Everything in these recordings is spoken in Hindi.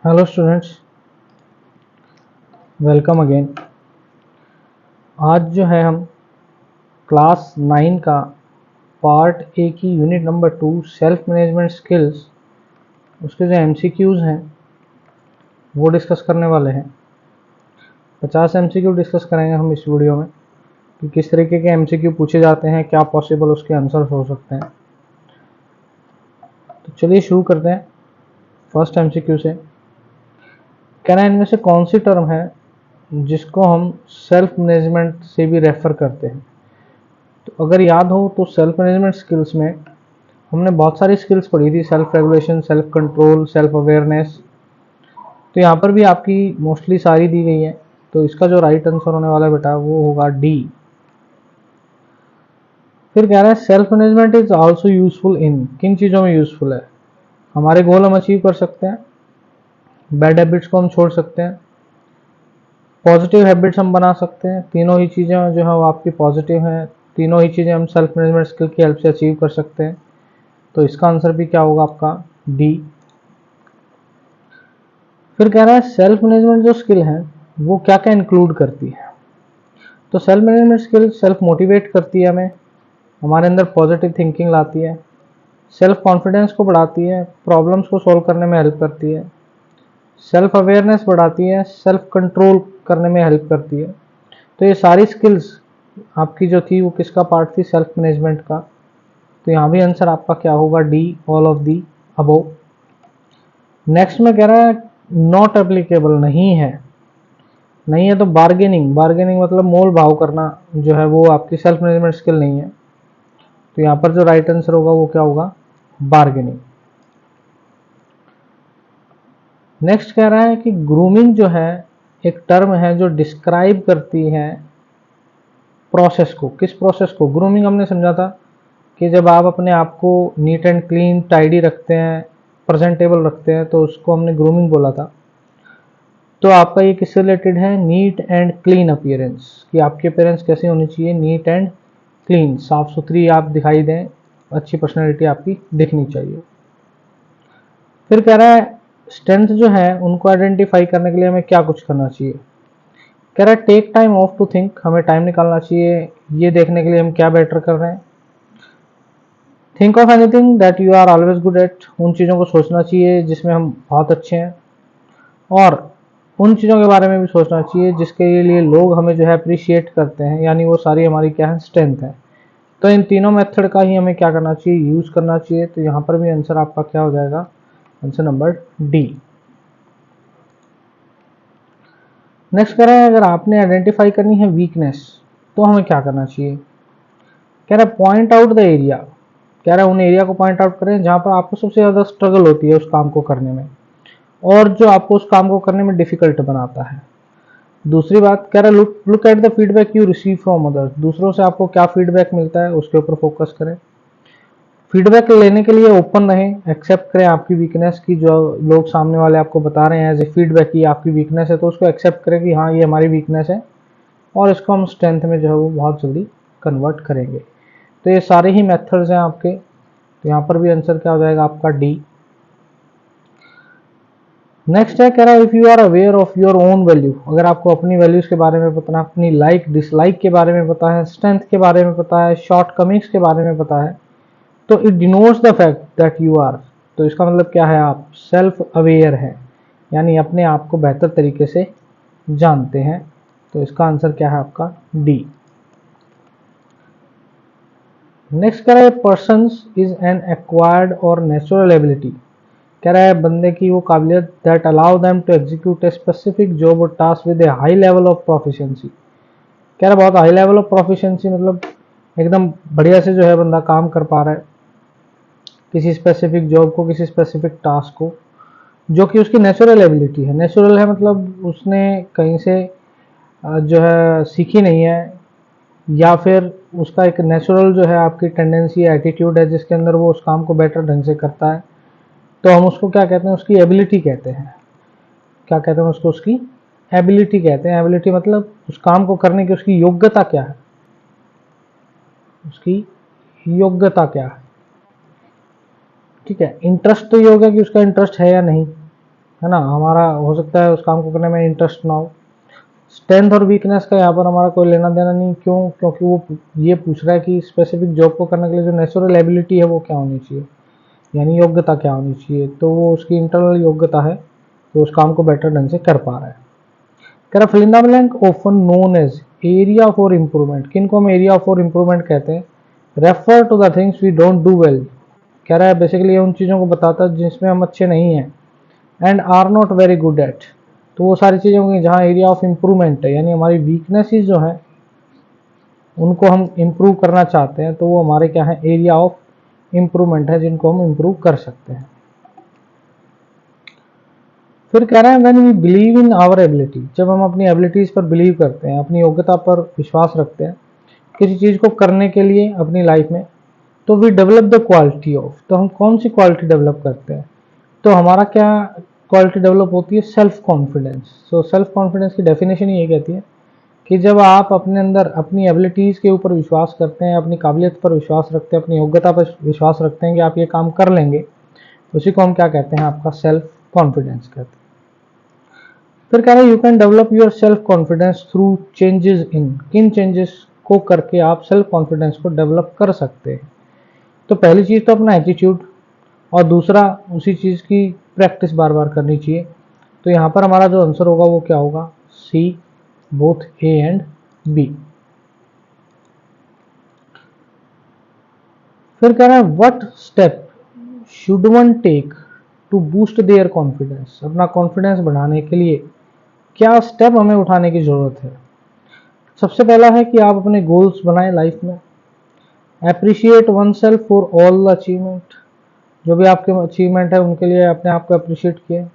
Hello students, welcome again. आज जो है हम क्लास 9 का पार्ट ए की unit number 2 self management skills, उसके जो एमसीक्यूज़ हैं वो डिस्कस करने वाले हैं। 50 एमसीक्यू डिस्कस करेंगे हम इस वीडियो में कि किस तरीके के एमसीक्यू पूछे जाते हैं, क्या पॉसिबल उसके आंसर्स हो सकते हैं। तो चलिए शुरू करते हैं फर्स्ट एमसीक्यू से। कह रहे हैं इनमें से कौन सी टर्म है जिसको हम सेल्फ मैनेजमेंट से भी रेफर करते हैं। तो अगर याद हो तो सेल्फ मैनेजमेंट स्किल्स में हमने बहुत सारी स्किल्स पढ़ी थी, self regulation, self control, self awareness. तो यहाँ पर भी आपकी मोस्टली सारी दी गई है, तो इसका जो राइट आंसर होने वाला है बेटा वो होगा डी। फिर कह रहा है self management is also useful इन, किन चीज़ों में यूजफुल है। हमारे गोल हम अचीव कर सकते हैं, बैड हैबिट्स को हम छोड़ सकते हैं, पॉजिटिव हैबिट्स हम बना सकते हैं। तीनों ही चीज़ें जो है वो आपकी पॉजिटिव हैं, तीनों ही चीज़ें हम सेल्फ मैनेजमेंट स्किल की हेल्प से अचीव कर सकते हैं। तो इसका आंसर भी क्या होगा आपका डी। फिर कह रहा है सेल्फ मैनेजमेंट जो स्किल है वो क्या क्या इंक्लूड करती है। तो self management skill self motivate करती है हमें, हमारे अंदर पॉजिटिव थिंकिंग लाती है, सेल्फ कॉन्फिडेंस को बढ़ाती है, प्रॉब्लम्स को सॉल्व करने में हेल्प करती है, सेल्फ अवेयरनेस बढ़ाती है, सेल्फ कंट्रोल करने में हेल्प करती है। तो ये सारी स्किल्स आपकी जो थी वो किसका पार्ट थी, सेल्फ मैनेजमेंट का। तो यहाँ भी आंसर आपका क्या होगा D, all of the above. Next में कह रहा है नॉट एप्लीकेबल, नहीं है। नहीं है तो बार्गेनिंग, बार्गेनिंग मतलब मोल भाव करना जो है वो आपकी सेल्फ मैनेजमेंट स्किल नहीं है। तो यहाँ पर जो राइट आंसर होगा वो क्या होगा, बार्गेनिंग। नेक्स्ट कह रहा है कि ग्रूमिंग जो है एक टर्म है जो डिस्क्राइब करती है प्रोसेस को। किस प्रोसेस को? ग्रूमिंग हमने समझा था कि जब आप अपने आप को नीट एंड क्लीन, टाइडी रखते हैं, प्रेजेंटेबल रखते हैं, तो उसको हमने ग्रूमिंग बोला था। तो आपका ये किससे रिलेटेड है, नीट एंड क्लीन अपीयरेंस, कि आपकी अपीयरेंस कैसी होनी चाहिए, नीट एंड क्लीन, साफ सुथरी आप दिखाई दें, अच्छी पर्सनैलिटी आपकी दिखनी चाहिए। फिर कह रहा है स्ट्रेंथ जो है उनको आइडेंटिफाई करने के लिए हमें क्या कुछ करना चाहिए। कह रहा है take time off to think, हमें टाइम निकालना चाहिए ये देखने के लिए हम क्या बेटर कर रहे हैं। Think of anything that you are always good at, उन चीज़ों को सोचना चाहिए जिसमें हम बहुत अच्छे हैं, और उन चीज़ों के बारे में भी सोचना चाहिए जिसके लिए लोग हमें जो है अप्रिशिएट करते हैं, यानी वो सारी हमारी क्या है, स्ट्रेंथ है। तो इन तीनों मेथड का ही हमें क्या करना चाहिए, यूज़ करना चाहिए। तो यहाँ पर भी आंसर आपका क्या हो जाएगा, आंसर नंबर डी। नेक्स्ट कह रहा है अगर आपने आइडेंटिफाई करनी है वीकनेस तो हमें क्या करना चाहिए। कह रहा है पॉइंट आउट द एरिया, कह रहा है उन एरिया को पॉइंट आउट करें जहाँ पर आपको सबसे ज़्यादा स्ट्रगल होती है उस काम को करने में, और जो आपको उस काम को करने में डिफिकल्ट बनाता है। दूसरी बात कह रहा है look at the feedback you receive from others, दूसरों से आपको क्या फीडबैक मिलता है उसके ऊपर फोकस करें। फीडबैक लेने के लिए ओपन रहें, एक्सेप्ट करें आपकी वीकनेस की, जो लोग सामने वाले आपको बता रहे हैं एज ए फीडबैक की आपकी वीकनेस है, तो उसको एक्सेप्ट करें कि हाँ ये हमारी वीकनेस है, और इसको हम स्ट्रेंथ में जो है वो बहुत जल्दी कन्वर्ट करेंगे। तो ये सारे ही मेथड्स हैं आपके। तो यहाँ पर भी आंसर क्या हो जाएगा आपका डी। नेक्स्ट है कह रहा है if you are aware of your own value, अगर आपको अपनी वैल्यूज़ के बारे में पता है, अपनी लाइक डिसलाइक के बारे में पता है, स्ट्रेंथ के बारे में पता है, शॉर्ट कमिंग्स के बारे में पता है, तो it denotes the fact that you are, तो इसका मतलब क्या है, आप सेल्फ अवेयर हैं, यानी अपने आप को बेहतर तरीके से जानते हैं। तो इसका आंसर क्या है आपका डी। नेक्स्ट कह रहा है पर्सन इज एन एक्वायर्ड और नेचुरल एबिलिटी, कह रहा है बंदे की वो काबिलियत that allow them to execute a specific job और task with a high level of proficiency. कह रहा है बहुत हाई लेवल ऑफ प्रोफिशिएंसी मतलब एकदम बढ़िया से जो है बंदा काम कर पा रहा है किसी स्पेसिफिक जॉब को, किसी स्पेसिफिक टास्क को, जो कि उसकी नेचुरल एबिलिटी है। नेचुरल है मतलब उसने कहीं से जो है सीखी नहीं है, या फिर उसका एक नेचुरल जो है आपकी टेंडेंसी, एटीट्यूड है जिसके अंदर वो उस काम को बेटर ढंग से करता है। तो हम उसको क्या कहते हैं, उसकी एबिलिटी कहते हैं। क्या कहते हैं उसको, उसकी एबिलिटी कहते हैं। एबिलिटी मतलब उस काम को करने की उसकी योग्यता क्या है, उसकी योग्यता क्या है। ठीक है, इंटरेस्ट तो ये होगा कि उसका इंटरेस्ट है या नहीं, है ना, हमारा हो सकता है उस काम को करने में इंटरेस्ट ना हो। स्ट्रेंथ और वीकनेस का यहाँ पर हमारा कोई लेना देना नहीं, क्यों? क्योंकि वो ये पूछ रहा है कि स्पेसिफिक जॉब को करने के लिए जो नेचुरल एबिलिटी है वो क्या होनी चाहिए, यानी योग्यता क्या होनी चाहिए। तो वो उसकी इंटरनल योग्यता है, तो उस काम को बेटर ढंग से कर पा रहा है। कह रहा fill in the blank often known as area for improvement, किन को हम एरिया फॉर इम्प्रूवमेंट कहते हैं? Refer to the things we don't do well, कह रहा है बेसिकली ये उन चीज़ों को बताता है जिसमें हम अच्छे नहीं हैं, and are not very good at, तो वो सारी चीज़ें होंगी जहाँ एरिया ऑफ इम्प्रूवमेंट है, यानी हमारी वीकनेसेस जो हैं उनको हम इम्प्रूव करना चाहते हैं, तो वो हमारे क्या है, एरिया ऑफ इम्प्रूवमेंट है, जिनको हम इम्प्रूव कर सकते हैं। फिर कह रहे हैं when we believe in our ability, जब हम अपनी एबिलिटीज़ पर बिलीव करते हैं, अपनी योग्यता पर विश्वास रखते हैं किसी चीज़ को करने के लिए अपनी लाइफ में, तो we develop the quality of, तो हम कौन सी क्वालिटी डेवलप करते हैं? तो हमारा क्या क्वालिटी डेवलप होती है? Self confidence. So self confidence की डेफिनेशन ये कहती है कि जब आप अपने अंदर अपनी एबिलिटीज़ के ऊपर विश्वास करते हैं, अपनी काबिलियत पर विश्वास रखते हैं, अपनी योग्यता पर विश्वास रखते हैं कि आप ये काम कर लेंगे, उसी को हम क्या कहते हैं? आपका सेल्फ कॉन्फिडेंस कहते हैं। फिर कह रहे हैं you can develop your self confidence through changes in, किन चेंजेस को करके आप सेल्फ कॉन्फिडेंस को डेवलप कर सकते हैं? तो पहली चीज़ तो अपना एटीट्यूड, और दूसरा उसी चीज़ की प्रैक्टिस बार बार करनी चाहिए। तो यहाँ पर हमारा जो आंसर होगा वो क्या होगा? C, both A and B. फिर कह रहा है what step should one take to boost their confidence, अपना कॉन्फिडेंस बढ़ाने के लिए क्या स्टेप हमें उठाने की ज़रूरत है? सबसे पहला है कि आप अपने गोल्स बनाएं लाइफ में। Appreciate one self for all the achievement, जो भी आपके अचीवमेंट है उनके लिए अपने आप को अप्रिशिएट किए।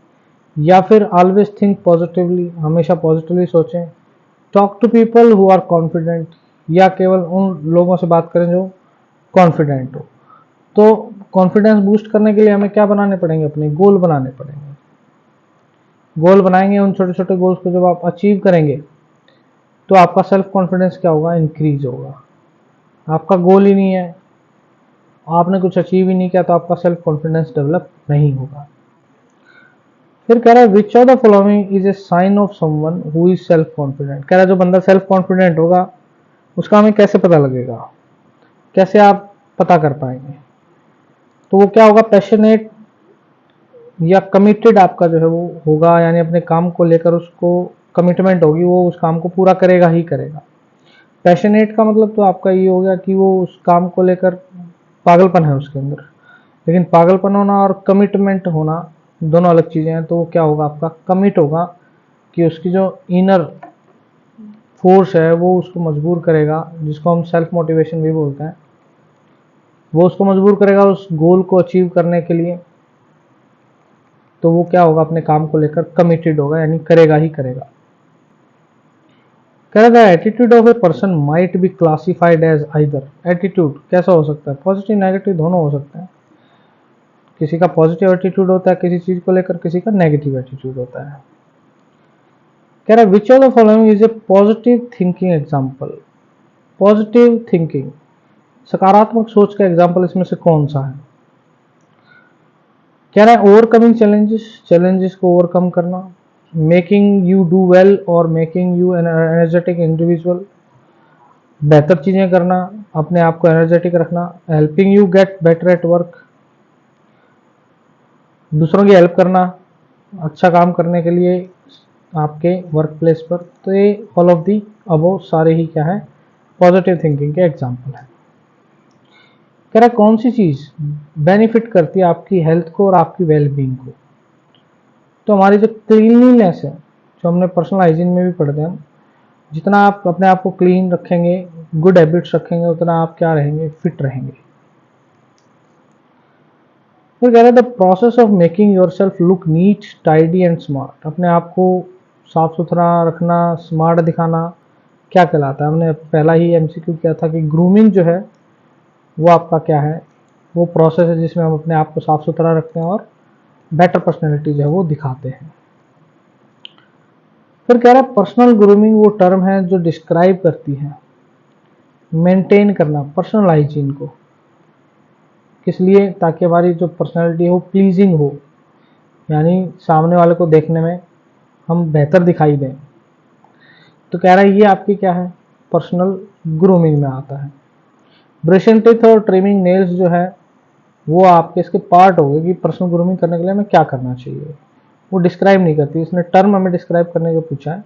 या फिर ऑलवेज थिंक पॉजिटिवली, हमेशा पॉजिटिवली सोचें। Talk to people who are confident, या केवल उन लोगों से बात करें जो कॉन्फिडेंट हो। तो कॉन्फिडेंस बूस्ट करने के लिए हमें क्या बनाने पड़ेंगे? अपने गोल बनाने पड़ेंगे। गोल बनाएंगे, उन छोटे छोटे गोल्स को जब आप अचीव करेंगे तो आपका सेल्फ कॉन्फिडेंस क्या होगा? इंक्रीज होगा। आपका गोल ही नहीं है, आपने कुछ अचीव ही नहीं किया, तो आपका सेल्फ कॉन्फिडेंस डेवलप नहीं होगा। फिर कह रहा है which of the following is a sign of someone who is self confident, कह रहा है जो बंदा सेल्फ कॉन्फिडेंट होगा उसका हमें कैसे पता लगेगा, कैसे आप पता कर पाएंगे? तो वो क्या होगा? पैशनेट या कमिटेड आपका जो है वो होगा, यानी अपने काम को लेकर उसको कमिटमेंट होगी, वो उस काम को पूरा करेगा ही करेगा। पैशनेट का मतलब तो आपका ये हो गया कि वो उस काम को लेकर पागलपन है उसके अंदर, लेकिन पागलपन होना और कमिटमेंट होना दोनों अलग चीज़ें हैं। तो वो क्या होगा? आपका कमिट होगा कि उसकी जो इनर फोर्स है वो उसको मजबूर करेगा, जिसको हम सेल्फ मोटिवेशन भी बोलते हैं, वो उसको मजबूर करेगा उस गोल को अचीव करने के लिए। तो वो क्या होगा? अपने काम को लेकर कमिटेड होगा, यानी करेगा ही करेगा। कह रहा है attitude of a person might be classified as either, attitude कैसा हो सकता है? पॉजिटिव नेगेटिव दोनों हो सकते हैं। किसी का पॉजिटिव एटीट्यूड होता है किसी चीज को लेकर, किसी का नेगेटिव एटीट्यूड होता है। कह रहा है which of the following is A positive thinking example, positive thinking सकारात्मक सोच का एग्जाम्पल इसमें से कौन सा है? कह रहा है ओवरकमिंग चैलेंजेस, चैलेंजेस को ओवरकम करना। मेकिंग यू डू वेल और making you N energetic individual, बेहतर चीजें करना, अपने आप को एनर्जेटिक रखना। Helping you get better at work, दूसरों की हेल्प करना अच्छा काम करने के लिए आपके वर्क प्लेस पर। तो ये ऑल ऑफ दी अबव सारे ही क्या है? पॉजिटिव थिंकिंग के एग्जाम्पल है। कह रहा है कौन सी चीज बेनिफिट करती है आपकी हेल्थ को और आपकी वेलबींग को? तो हमारी जो क्लीनलीनेस है, जो हमने पर्सनल हाइजीन में भी पढ़ते हैं, जितना आप अपने आप को क्लीन रखेंगे, गुड हैबिट्स रखेंगे, उतना आप क्या रहेंगे? फिट रहेंगे। फिर कह रहे the process of making yourself look neat tidy and smart, अपने आप को साफ सुथरा रखना, स्मार्ट दिखाना क्या कहलाता है? हमने पहला ही एमसीक्यू किया था कि ग्रूमिंग जो है वो आपका क्या है? वो प्रोसेस है जिसमें हम अपने आप को साफ सुथरा रखते हैं और बेटर पर्सनैलिटी जो है वो दिखाते हैं। फिर कह रहा है पर्सनल ग्रूमिंग वो टर्म है जो डिस्क्राइब करती है मेंटेन करना पर्सनल हाइजीन को, किस लिए? ताकि हमारी जो पर्सनैलिटी है वो प्लीजिंग हो, यानी सामने वाले को देखने में हम बेहतर दिखाई दें। तो कह रहा है ये आपकी क्या है, पर्सनल ग्रूमिंग में आता है। ब्रशिंग टीथ और ट्रिमिंग नेल्स जो है वो आपके इसके पार्ट हो गए कि पर्सनल ग्रूमिंग करने के लिए हमें क्या करना चाहिए। वो डिस्क्राइब नहीं करती, इसने टर्म हमें डिस्क्राइब करने को पूछा है।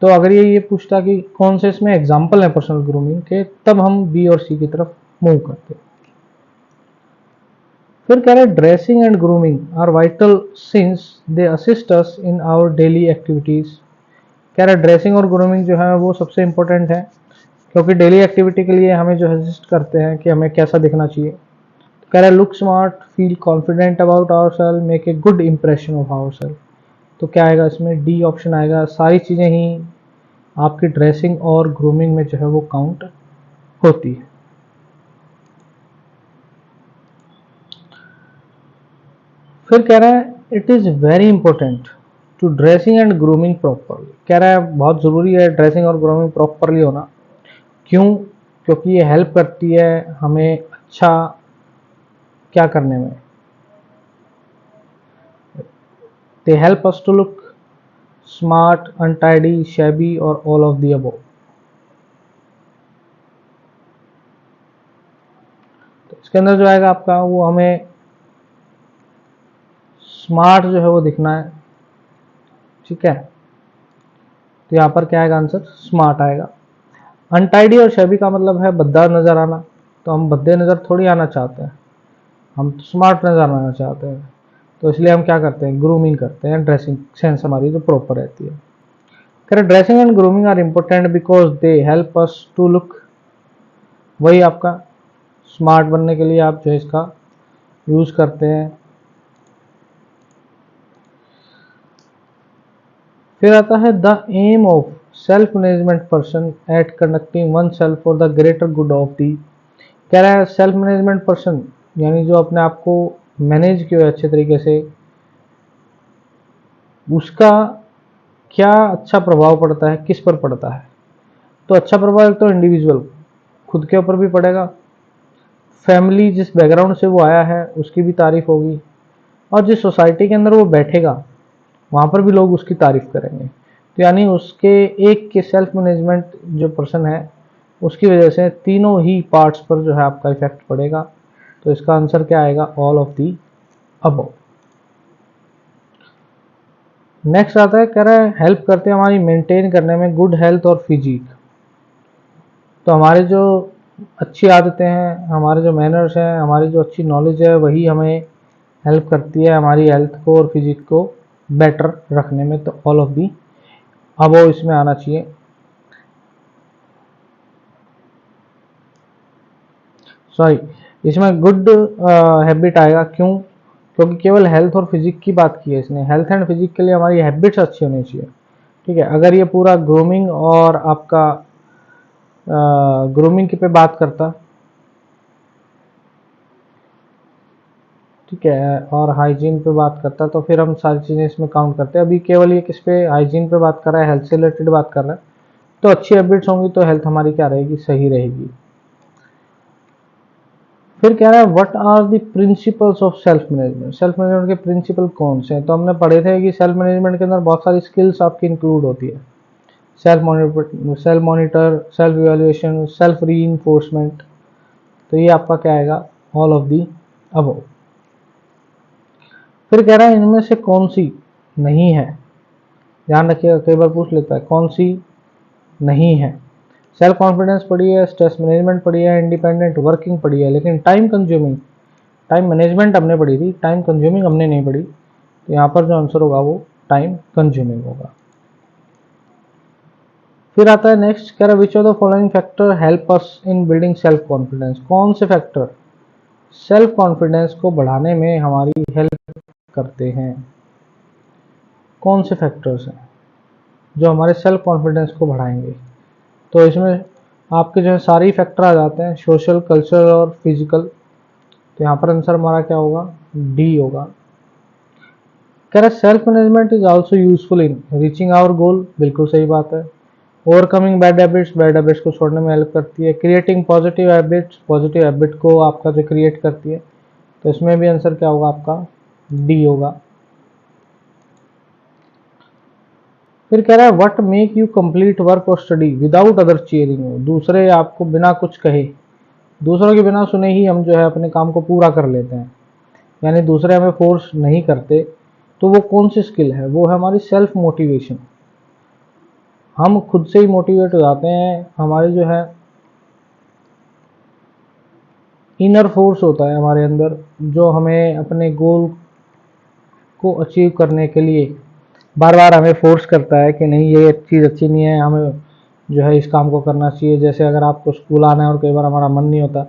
तो अगर ये पूछता कि कौन से इसमें एग्जाम्पल है पर्सनल ग्रूमिंग के, तब हम बी और सी की तरफ मूव करते। फिर कह रहे हैं dressing and grooming are vital since they assist us in our daily activities. कह रहे हैं ड्रेसिंग और ग्रूमिंग जो है वो सबसे इंपॉर्टेंट है, क्योंकि डेली एक्टिविटी के लिए हमें जो असिस्ट करते हैं कि हमें कैसा दिखना चाहिए। कह रहे हैं look smart, feel confident about our self, make a good impression of our self. तो क्या आएगा इसमें, डी ऑप्शन आएगा। सारी चीज़ें ही आपकी ड्रेसिंग और ग्रूमिंग में जो है वो काउंट होती है। फिर कह रहा है it is very important to dressing and grooming properly. कह रहा है बहुत ज़रूरी है ड्रेसिंग और ग्रूमिंग प्रॉपरली होना। क्यों? क्योंकि ये हेल्प करती है हमें अच्छा क्या करने में, they help us to look smart, untidy, shabby और ऑल ऑफ दी अबव। तो इसके अंदर जो आएगा आपका वो हमें स्मार्ट जो है वो दिखना है, ठीक है। तो यहाँ पर क्या आएगा आंसर, स्मार्ट आएगा। अनटाइडी और शैबी का मतलब है भद्दा नजर आना, तो हम भद्दे नजर थोड़ी आना चाहते हैं, हम तो स्मार्ट नजर आना चाहते हैं। तो इसलिए हम क्या करते हैं, ग्रूमिंग करते हैं, ड्रेसिंग सेंस हमारी जो प्रॉपर रहती है। Correct, dressing and grooming are important because they help us to look, वही आपका स्मार्ट बनने के लिए आप जो है इसका यूज करते हैं। फिर आता है the aim of self management person at conducting oneself for the greater good of the. कह रहा है सेल्फ मैनेजमेंट पर्सन यानी जो अपने आप को मैनेज किया अच्छे तरीके से, उसका क्या अच्छा प्रभाव पड़ता है, किस पर पड़ता है। तो अच्छा प्रभाव तो इंडिविजुअल खुद के ऊपर भी पड़ेगा, फैमिली जिस बैकग्राउंड से वो आया है उसकी भी तारीफ होगी, और जिस सोसाइटी के अंदर वो बैठेगा वहाँ पर भी लोग उसकी तारीफ करेंगे। तो यानी उसके एक के सेल्फ मैनेजमेंट जो पर्सन है उसकी वजह से तीनों ही पार्ट्स पर जो है आपका इफेक्ट पड़ेगा। तो इसका आंसर क्या आएगा, all of the above. Next आता है, कह रहा है हेल्प करते हैं हमारी मेंटेन करने में गुड हेल्थ और फिजिक। तो हमारे जो अच्छी आदतें हैं, हमारे जो मैनर्स हैं, हमारी जो अच्छी नॉलेज है, वही हमें हेल्प करती है हमारी हेल्थ को और फिजिक को बेटर रखने में। तो ऑल ऑफ दी अबव इसमें आना चाहिए। सॉरी, इसमें गुड हैबिट आएगा। क्यों? क्योंकि केवल हेल्थ और फिजिक की बात की है इसने। हेल्थ एंड फिजिक के लिए हमारी हैबिट्स अच्छी होनी चाहिए, ठीक है। अगर ये पूरा ग्रूमिंग और आपका ग्रूमिंग की पे बात करता, ठीक है, और हाइजीन पे बात करता, तो फिर हम सारी चीज़ें इसमें काउंट करते हैं। अभी केवल ये किस पे, हाइजीन पे बात कर रहा है, हेल्थ से रिलेटेड बात कर रहा है। तो अच्छी हैबिट्स होंगी तो हेल्थ हमारी क्या रहेगी, सही रहेगी। फिर कह रहा है what are the principles of self management. Self management के प्रिंसिपल कौन से हैं? तो हमने पढ़े थे कि सेल्फ मैनेजमेंट के अंदर बहुत सारी स्किल्स आपकी इंक्लूड होती है। Self monitor, self evaluation, self reinforcement. तो ये आपका क्या आएगा, ऑल ऑफ दी अबव। फिर कह रहा है इनमें से कौन सी नहीं है। ध्यान रखिएगा, कई बार पूछ लेता है कौन सी नहीं है। सेल्फ कॉन्फिडेंस पढ़ी है, स्ट्रेस मैनेजमेंट पढ़ी है, इंडिपेंडेंट वर्किंग पढ़ी है, लेकिन टाइम कंज्यूमिंग, टाइम मैनेजमेंट हमने पढ़ी थी, टाइम कंज्यूमिंग हमने नहीं पढ़ी। तो यहाँ पर जो आंसर होगा वो टाइम कंज्यूमिंग होगा। फिर आता है नेक्स्ट, कह रहा है which of the following factor help us in building self confidence. कौन से फैक्टर सेल्फ कॉन्फिडेंस को बढ़ाने में हमारी हेल्प करते हैं? कौन से फैक्टर्स हैं जो हमारे सेल्फ कॉन्फिडेंस को बढ़ाएंगे? तो इसमें आपके जो है सारे फैक्टर आ जाते हैं, सोशल, कल्चरल और फिजिकल। तो यहाँ पर आंसर हमारा क्या होगा, डी होगा। कह रहा है self management is also useful in reaching our goal. बिल्कुल सही बात है। ओवरकमिंग बैड हैबिट्स को छोड़ने में हेल्प करती है। क्रिएटिंग पॉजिटिव हैबिट को आपका जो क्रिएट करती है। तो इसमें भी आंसर क्या होगा आपका, डी होगा। फिर कह रहा है what make you complete work और study without other cheering you, दूसरे आपको बिना कुछ कहे, दूसरों के बिना सुने ही हम जो है अपने काम को पूरा कर लेते हैं, यानी दूसरे हमें फोर्स नहीं करते। तो वो कौन सी स्किल है? वो है हमारी सेल्फ मोटिवेशन। हम खुद से ही मोटिवेट हो जाते हैं, हमारी जो है इनर फोर्स होता है हमारे अंदर, जो हमें अपने गोल को अचीव करने के लिए बार बार हमें फोर्स करता है कि नहीं ये चीज़ अच्छी नहीं है, हमें जो है इस काम को करना चाहिए। जैसे अगर आपको स्कूल आना है और कई बार हमारा मन नहीं होता,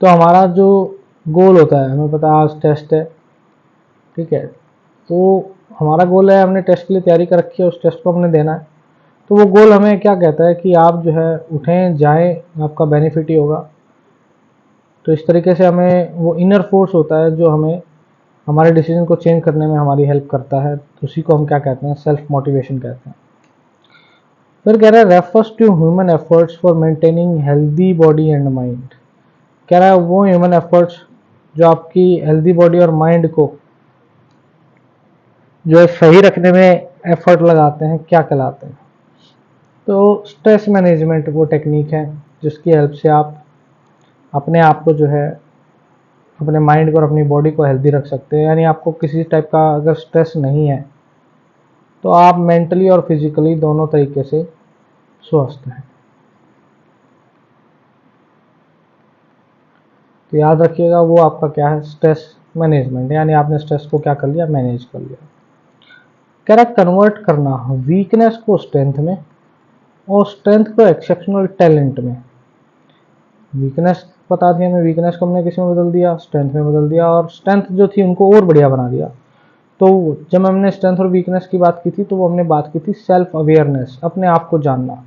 तो हमारा जो गोल होता है, हमें पता है आज टेस्ट है, ठीक है, तो हमारा गोल है, हमने टेस्ट के लिए तैयारी कर रखी है, उस टेस्ट को हमने देना है। तो वो गोल हमें क्या कहता है कि आप जो है उठें जाएं, आपका बेनिफिट ही होगा। तो इस तरीके से हमें वो इनर फोर्स होता है जो हमें हमारे डिसीजन को चेंज करने में हमारी हेल्प करता है। तो उसी को हम क्या कहते हैं? सेल्फ मोटिवेशन कहते हैं। फिर कह रहा है refers to human efforts for maintaining healthy body and mind. कह रहा है वो ह्यूमन एफर्ट्स जो आपकी हेल्दी बॉडी और माइंड को जो है सही रखने में एफर्ट लगाते हैं, क्या कहलाते हैं? तो स्ट्रेस मैनेजमेंट वो टेक्निक है जिसकी हेल्प से आप अपने आप को जो है अपने माइंड को और अपनी बॉडी को हेल्दी रख सकते हैं। यानी आपको किसी टाइप का अगर स्ट्रेस नहीं है तो आप मेंटली और फिजिकली दोनों तरीके से स्वस्थ हैं। तो याद रखिएगा वो आपका क्या है? स्ट्रेस मैनेजमेंट, यानी आपने स्ट्रेस को क्या कर लिया? मैनेज कर लिया। कह रहा कन्वर्ट करना वीकनेस को स्ट्रेंथ में और स्ट्रेंथ को एक्सेप्शनल टैलेंट में। वीकनेस पता थी हमें, वीकनेस को हमने किस में बदल दिया? स्ट्रेंथ में बदल दिया, और स्ट्रेंथ जो थी उनको और बढ़िया बना दिया। तो जब हमने स्ट्रेंथ और वीकनेस की बात की थी तो वो हमने बात की थी सेल्फ अवेयरनेस, अपने आप को जानना,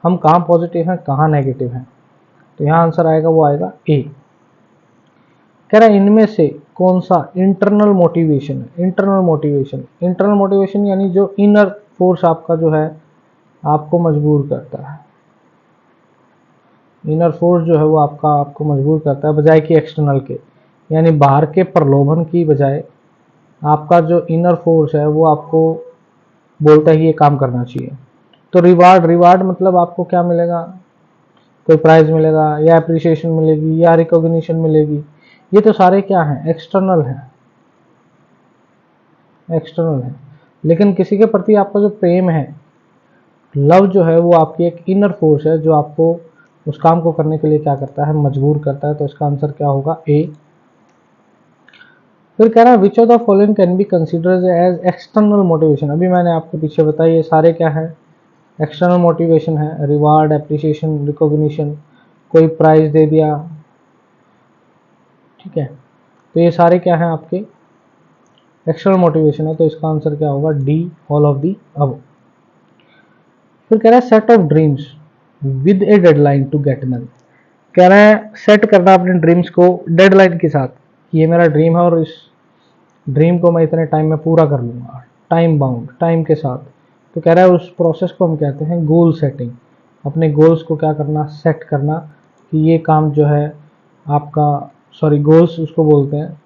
हम कहाँ पॉजिटिव हैं कहाँ नेगेटिव हैं। तो यहाँ आंसर आएगा, वो आएगा ए। कह रहा है इनमें से कौन सा इंटरनल मोटिवेशन है? इंटरनल मोटिवेशन यानी जो इनर फोर्स आपका जो है आपको मजबूर करता है। इनर फोर्स जो है वो आपको मजबूर करता है बजाय कि एक्सटर्नल के, यानी बाहर के प्रलोभन की बजाय आपका जो इनर फोर्स है वो आपको बोलता है ये काम करना चाहिए। तो रिवार्ड मतलब आपको क्या मिलेगा? कोई प्राइज मिलेगा या अप्रिसिएशन मिलेगी या रिकॉग्निशन मिलेगी। ये तो सारे क्या हैं? एक्सटर्नल है। लेकिन किसी के प्रति आपका जो प्रेम है, लव जो है, वो आपकी एक इनर फोर्स है जो आपको उस काम को करने के लिए क्या करता है? मजबूर करता है। तो इसका आंसर क्या होगा? ए। फिर कह रहा है which of the following can be considered as external motivation. अभी मैंने आपको पीछे बताया ये सारे क्या है? एक्सटर्नल मोटिवेशन है। रिवार्ड, एप्रिसिएशन, रिकॉग्निशन, कोई प्राइज दे दिया, ठीक है, तो ये सारे क्या हैं? आपके एक्सटर्नल मोटिवेशन है। तो इसका आंसर क्या होगा? डी, ऑल ऑफ दी अब। फिर कह रहा है set of dreams with a deadline to get none. कह रहा है सेट करना अपने ड्रीम्स को डेडलाइन के साथ, ये मेरा ड्रीम है और इस ड्रीम को मैं इतने टाइम में पूरा कर लूँगा, टाइम बाउंड, टाइम के साथ। तो कह रहा है उस प्रोसेस को हम कहते हैं गोल सेटिंग। अपने गोल्स को क्या करना? सेट करना कि ये काम जो है आपका, सॉरी गोल्स उसको बोलते हैं,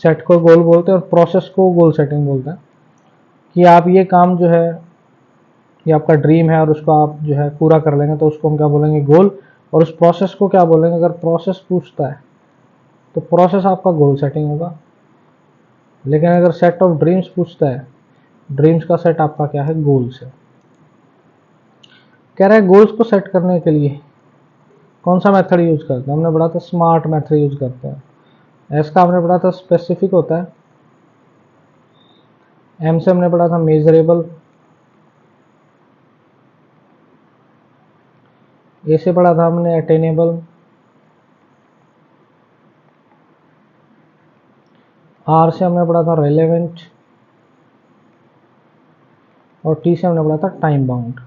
सेट को गोल बोलते हैं और प्रोसेस को गोल सेटिंग बोलते हैं। कि आप ये काम जो है, ये आपका ड्रीम है और उसको आप जो है पूरा कर लेंगे तो उसको हम क्या बोलेंगे? गोल। और उस प्रोसेस को क्या बोलेंगे? अगर प्रोसेस पूछता है तो प्रोसेस आपका गोल सेटिंग होगा। लेकिन अगर सेट ऑफ ड्रीम्स पूछता है, ड्रीम्स का सेट आपका क्या है? गोल्स है। कह रहा है गोल्स को सेट करने के लिए कौन सा मेथड यूज करते हैं? हमने पढ़ा था स्मार्ट मेथड यूज करते हैं। एस का हमने पढ़ा था स्पेसिफिक होता है, एम से हमने पढ़ा था मेजरेबल, ए से पढ़ा था हमने अटेनेबल, आर से हमने पढ़ा था रेलेवेंट, और टी से हमने पढ़ा था टाइम बाउंड।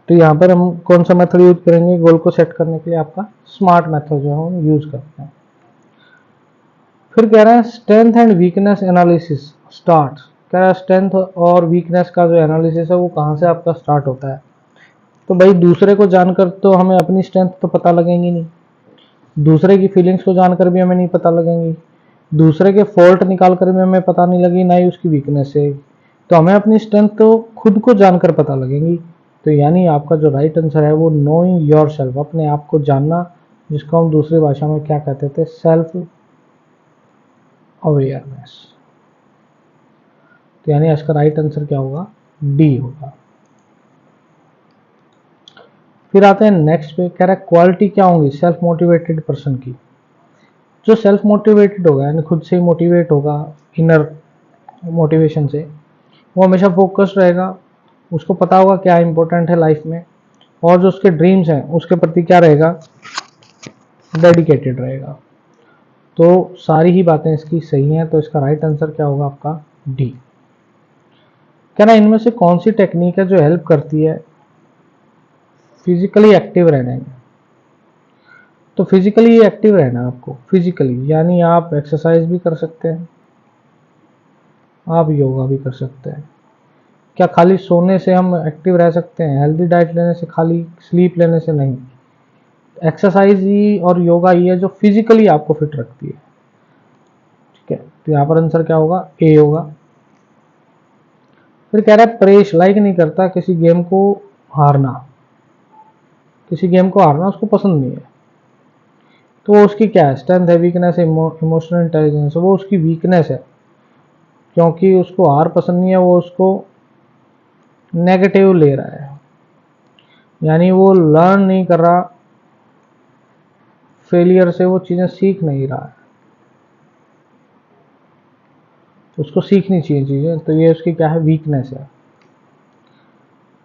तो यहाँ पर हम कौन सा मेथड यूज करेंगे गोल को सेट करने के लिए? आपका स्मार्ट मेथड जो है हम यूज करते हैं। फिर कह रहे हैं strength and weakness analysis start. कह रहा है स्ट्रेंथ और वीकनेस का जो एनालिसिस है वो कहाँ से आपका स्टार्ट होता है? तो भाई दूसरे को जानकर तो हमें अपनी स्ट्रेंथ तो पता लगेंगी नहीं, दूसरे की फीलिंग्स को जानकर भी हमें नहीं पता लगेंगी, दूसरे के फॉल्ट निकाल कर में हमें पता नहीं लगी, ना ही उसकी वीकनेस है, तो हमें अपनी स्ट्रेंथ तो खुद को जानकर पता लगेंगी। तो यानी आपका जो राइट आंसर है वो नोइंग योर सेल्फ, अपने आप को जानना, जिसको हम दूसरी भाषा में क्या कहते थे, सेल्फ अवेयरनेस। तो यानी इसका राइट आंसर क्या होगा, डी होगा। फिर आते हैं नेक्स्ट पे, कह रहा है क्वालिटी क्या होंगी सेल्फ मोटिवेटेड पर्सन की। जो सेल्फ मोटिवेटेड होगा यानी खुद से ही मोटिवेट होगा इनर मोटिवेशन से, वो हमेशा फोकस्ड रहेगा, उसको पता होगा क्या इंपॉर्टेंट है लाइफ में, और जो उसके ड्रीम्स हैं उसके प्रति क्या रहेगा, डेडिकेटेड रहेगा। तो सारी ही बातें इसकी सही हैं, तो इसका राइट आंसर क्या होगा आपका, डी। क्या ना इनमें से कौन सी टेक्निक है जो हेल्प करती है फिजिकली एक्टिव रहने में। तो फिजिकली एक्टिव रहना आपको, फिजिकली यानी आप एक्सरसाइज भी कर सकते हैं, आप योगा भी कर सकते हैं। क्या खाली सोने से हम एक्टिव रह सकते हैं, हेल्दी डाइट लेने से, खाली स्लीप लेने से नहीं। एक्सरसाइज ही और योगा ही है जो फिजिकली आपको फिट रखती है। ठीक है, तो यहाँ पर आंसर क्या होगा, ए होगा। फिर कह रहा है परेश लाइक नहीं करता किसी गेम को हारना, किसी गेम को हारना उसको पसंद नहीं है। तो वो उसकी क्या है, स्ट्रेंथ है, वीकनेस है, इमोशनल इंटेलिजेंस है, वो उसकी वीकनेस है, क्योंकि उसको हार पसंद नहीं है, वो उसको नेगेटिव ले रहा है, यानी वो लर्न नहीं कर रहा, फेलियर से वो चीज़ें सीख नहीं रहा है, उसको सीखनी चाहिए चीज़ें, तो ये उसकी क्या है, वीकनेस है।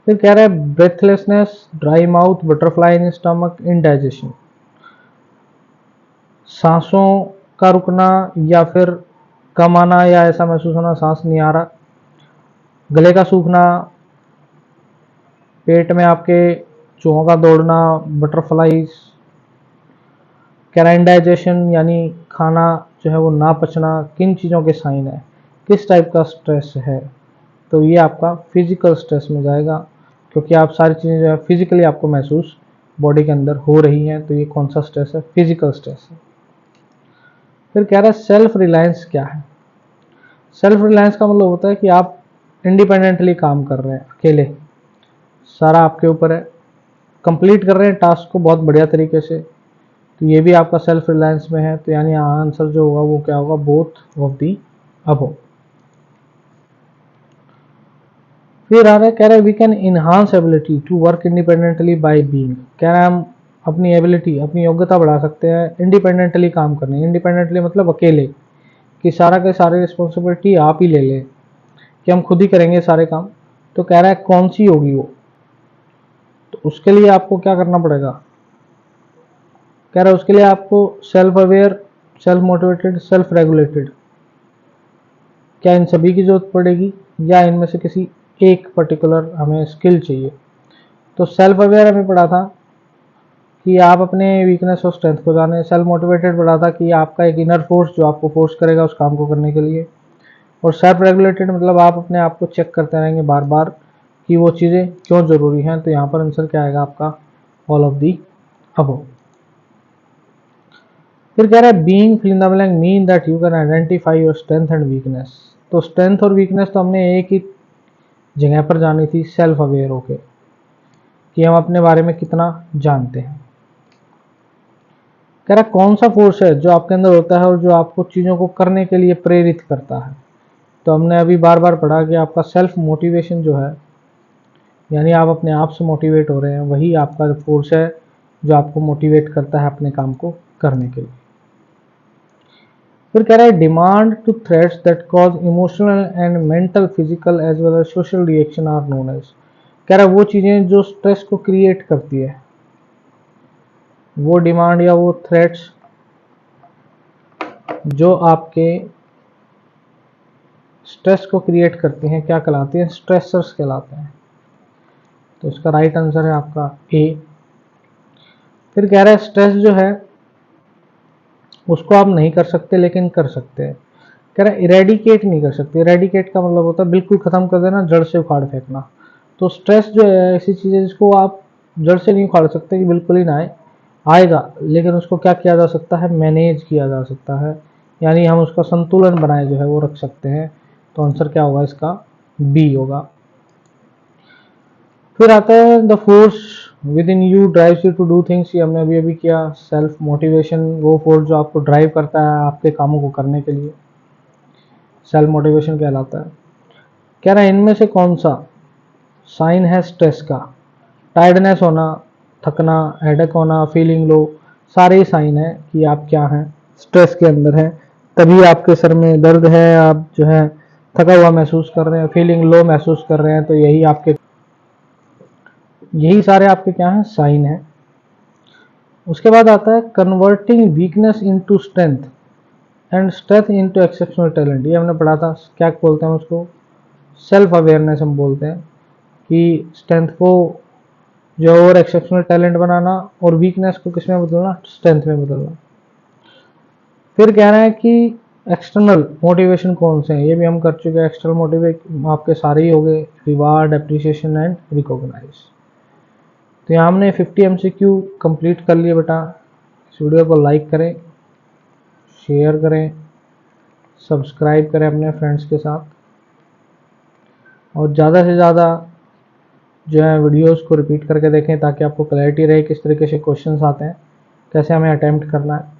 फिर कह रहा है breathlessness, dry mouth, butterfly in stomach, indigestion. सांसों का रुकना या फिर कम आना या ऐसा महसूस होना सांस नहीं आ रहा, गले का सूखना, पेट में आपके चूहों का दौड़ना, बटरफ्लाईज, कैरेंडाइजेशन यानी खाना जो है वो ना पचना, किन चीज़ों के साइन है, किस टाइप का स्ट्रेस है। तो ये आपका फिजिकल स्ट्रेस में जाएगा, क्योंकि आप सारी चीज़ें जो है फिजिकली आपको महसूस बॉडी के अंदर हो रही हैं, तो ये कौन सा स्ट्रेस है, फिजिकल स्ट्रेस है। फिर कह रहा है सेल्फ रिलायंस क्या है। सेल्फ रिलायंस का मतलब होता है कि आप इंडिपेंडेंटली काम कर रहे हैं, अकेले, सारा आपके ऊपर है, कंप्लीट कर रहे हैं टास्क को बहुत बढ़िया तरीके से, तो ये भी आपका सेल्फ रिलायंस में है। तो यानी आंसर जो होगा वो क्या होगा, बोथ ऑफ दी अबव। फिर आ रहा है, कह रहा है we can enhance ability to work independently by being. कह रहा है हम अपनी एबिलिटी, अपनी योग्यता बढ़ा सकते हैं इंडिपेंडेंटली काम करने। इंडिपेंडेंटली मतलब अकेले, कि सारा के सारे रिस्पॉन्सिबिलिटी आप ही ले लें, कि हम खुद ही करेंगे सारे काम। तो कह रहा है कौन सी होगी वो, तो उसके लिए आपको क्या करना पड़ेगा, कह रहा है उसके लिए आपको self aware, self motivated, self regulated, क्या इन सभी की जरूरत पड़ेगी या इनमें से किसी एक पर्टिकुलर हमें स्किल चाहिए। तो सेल्फ अवेयर हमें पढ़ा था कि आप अपने वीकनेस और स्ट्रेंथ को जाने, सेल्फ मोटिवेटेड पढ़ा था कि आपका एक इनर फोर्स जो आपको फोर्स करेगा उस काम को करने के लिए, और सेल्फ रेगुलेटेड मतलब आप अपने आप को चेक करते रहेंगे बार बार कि वो चीज़ें क्यों ज़रूरी हैं। तो यहाँ पर आंसर क्या आएगा आपका, ऑल ऑफ दी अबव। फिर कह रहा है being fill in the blank mean that you can identify your strength and weakness. तो स्ट्रेंथ और वीकनेस तो हमने एक ही जगह पर जानी थी, सेल्फ अवेयर होके, कि हम अपने बारे में कितना जानते हैं। कह रहा कौन सा फोर्स है जो आपके अंदर होता है और जो आपको चीज़ों को करने के लिए प्रेरित करता है। तो हमने अभी बार बार पढ़ा कि आपका सेल्फ मोटिवेशन जो है, यानी आप अपने आप से मोटिवेट हो रहे हैं, वही आपका फोर्स है जो आपको मोटिवेट करता है अपने काम को करने के लिए। फिर कह रहा है demand to threats that cause emotional and mental, physical as well as social reaction are known as. कह रहा है वो चीज़ें जो स्ट्रेस को क्रिएट करती है, वो डिमांड या वो थ्रेट्स जो आपके स्ट्रेस को क्रिएट करती हैं, क्या कहलाती हैं, स्ट्रेसर्स कहलाते हैं। तो इसका राइट आंसर है आपका ए। फिर कह रहा है स्ट्रेस जो है उसको आप नहीं कर सकते लेकिन कर सकते हैं। कह रहा है इरेडिकेट नहीं कर सकते। इरेडिकेट का मतलब होता है बिल्कुल खत्म कर देना, जड़ से उखाड़ फेंकना। तो स्ट्रेस जो है ऐसी चीज़ है जिसको आप जड़ से नहीं उखाड़ सकते कि बिल्कुल ही ना आए, आएगा, लेकिन उसको क्या किया जा सकता है, मैनेज किया जा सकता है, यानी हम उसका संतुलन बनाए जो है वो रख सकते हैं। तो आंसर क्या होगा इसका? बी होगा। फिर आता है the force within you drives you to do things. ये हमने अभी अभी किया। सेल्फ मोटिवेशन, वो फोर्स जो आपको ड्राइव करता है आपके कामों को करने के लिए, सेल्फ मोटिवेशन कहलाता है। कह रहा है इनमें से कौन सा साइन है स्ट्रेस का? टायर्डनेस होना, थकना, हेडेक होना, फीलिंग लो, सारे ही साइन है कि आप क्या हैं, स्ट्रेस के अंदर हैं। तभी आपके सर में दर्द है, आप जो है थका हुआ महसूस कर रहे हैं, फीलिंग लो महसूस कर रहे हैं, तो यही सारे आपके क्या हैं? साइन है। उसके बाद आता है converting weakness into strength and strength into exceptional talent. ये हमने पढ़ा था, क्या बोलते हैं उसको? सेल्फ अवेयरनेस हम बोलते हैं कि स्ट्रेंथ को जो और एक्सेप्शनल टैलेंट बनाना और वीकनेस को किस में बदलना? स्ट्रेंथ में बदलना। फिर कह रहे हैं कि एक्सटर्नल मोटिवेशन कौन से हैं? ये भी हम कर चुके हैं। एक्सटर्नल मोटिवेट आपके सारे ही हो गए, रिवार्ड, एप्रिसिएशन एंड रिकॉग्नाइज। तो यहाँ हमने 50 MCQ कंप्लीट कर लिए बेटा। इस वीडियो को लाइक करें, शेयर करें, सब्सक्राइब करें अपने फ्रेंड्स के साथ, और ज़्यादा से ज़्यादा जो है वीडियोस को रिपीट करके देखें ताकि आपको क्लैरिटी रहे किस तरीके से क्वेश्चंस आते हैं, कैसे हमें अटेम्प्ट करना है।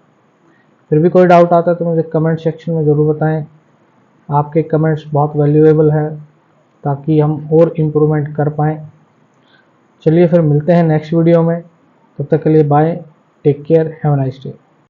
फिर भी कोई डाउट आता है तो मुझे कमेंट सेक्शन में ज़रूर बताएं। आपके कमेंट्स बहुत वैल्यूएबल हैं ताकि हम और इम्प्रूवमेंट कर पाएँ। चलिए फिर मिलते हैं नेक्स्ट वीडियो में, तब तक के लिए bye, take care, have a nice day.